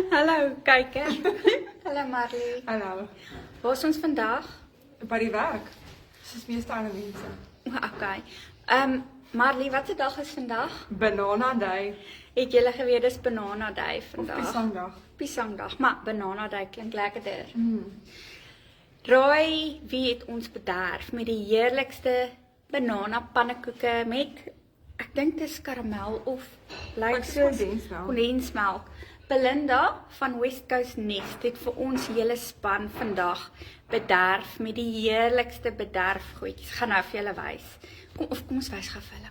Hallo kijker. Hallo Marlie. Hallo. Waar is ons vandag? By die werk. Soos meeste ander mense. Okay. Marlie, wat 'n dag is vandag? Banana Day. Het julle geweet dis Banana Day vandag? Piesangdag. Piesangdag, maar Banana Day klink lekkerder. Raai wie het ons bederf met die heerlikste banana pannekoeke met, ek dink dit is karamel of lyk soos kondensmelk. Belinda van West Coast Nest het vir ons hele span vandag bederf met die heerlikste bederfgoedjies. Gaan nou vir julle wys. Kom ons wys gou vir hulle.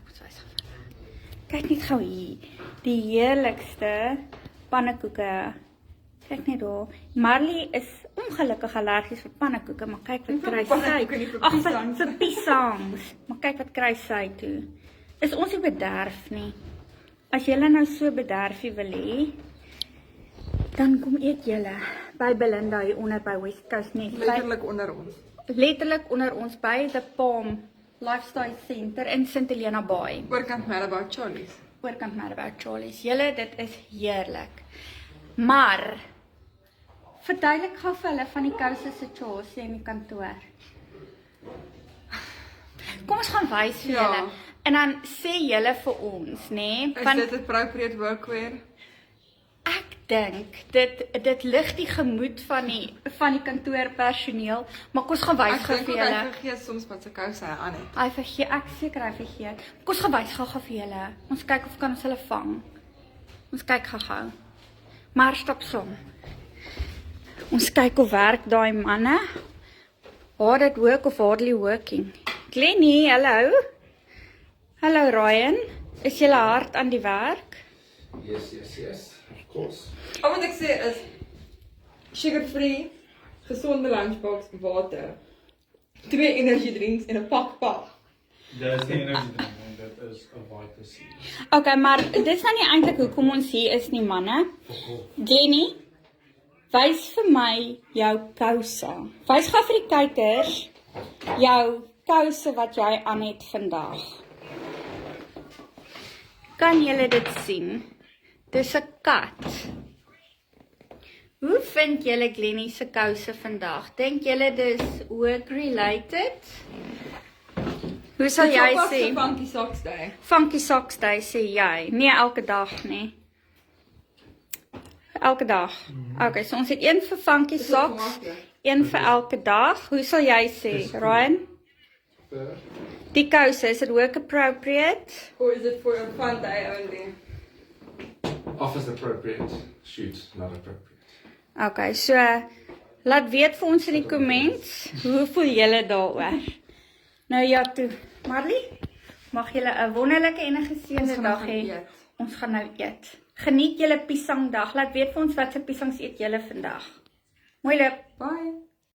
Kyk net gou hier. Die heerlikste pannekoeke. Kyk net daar. Marlie is ongelukkig allergies vir pannekoeke, maar kyk wat kry sy. Vir piesangs. Maar kyk wat kry sy toe. Is ons nie bederf nie. As julle nou so bederfie wil hê, dan kom eet julle by Belinda hier onder by West Coast Nest. Letterlik onder ons. Letterlik onder ons by The Palm Lifestyle Center in St. Helena Bay. Oorkant Marabout Charlie's. Oorkant Marabout Charlie's. Julle, dit is heerlik. Maar verduidelik gou vir hulle van die kouse situasie in die kantoor. Kom ons gaan wys vir julle. En dan sê julle vir ons, nê? Is dit appropriate workwear? Ek dink dit lig die gemoed van die kantoorpersoneel, maar kom ons gaan wys gou vir julle. Ek vergeet soms wat se kouse hy aan het. Hy vergeet, ek seker hy vergeet. Kom ons gaan wys gou vir julle. Ons kyk of kan ons hulle vang. Ons kyk gou. Maar stop som. Ons kyk of werk daai manne. Hard at work of hardly working. Glennie, hallo. Hallo Ryan. Is julle hard aan die werk? Yes, of course. Al wat ek sê is sugar-free, gesonde lunchbox, water, 2 energiedrinks en 'n pak pap. Dit is nie energiedrink nie, dit is 'n Vita C. Okay, maar dis nou nie eintlik hoekom ons hier is nie, manne. Jenny, wys vir my jou kouse. Wys gou vir die kykers jou kouse wat jy aan het vandag. Kan julle dit sien? Dis 'n kat. Hoe vind julle Glennie se kouse vandag? Dink julle dis work related? Hoe sal jy sê? Funky Socks Day. Funky Socks Day sê jy. Nee, elke dag nie. Elke dag. Okay, so ons het een vir Funky Socks, een vir elke dag. Hoe sal jy sê, Ryan? Die kouse, is it work appropriate? Or is it for a fun day only? Office appropriate, shoot not appropriate. Okay, so laat weet vir ons in die comments, hoe voel julle daaroor? Nou ja toe, Marlie, mag julle 'n wonderlike en 'n geseënde dag hê. Ons gaan nou eet. Geniet julle piesangdag. Laat weet vir ons wat se piesangs eet julle vandag. Mooi loop. Bye.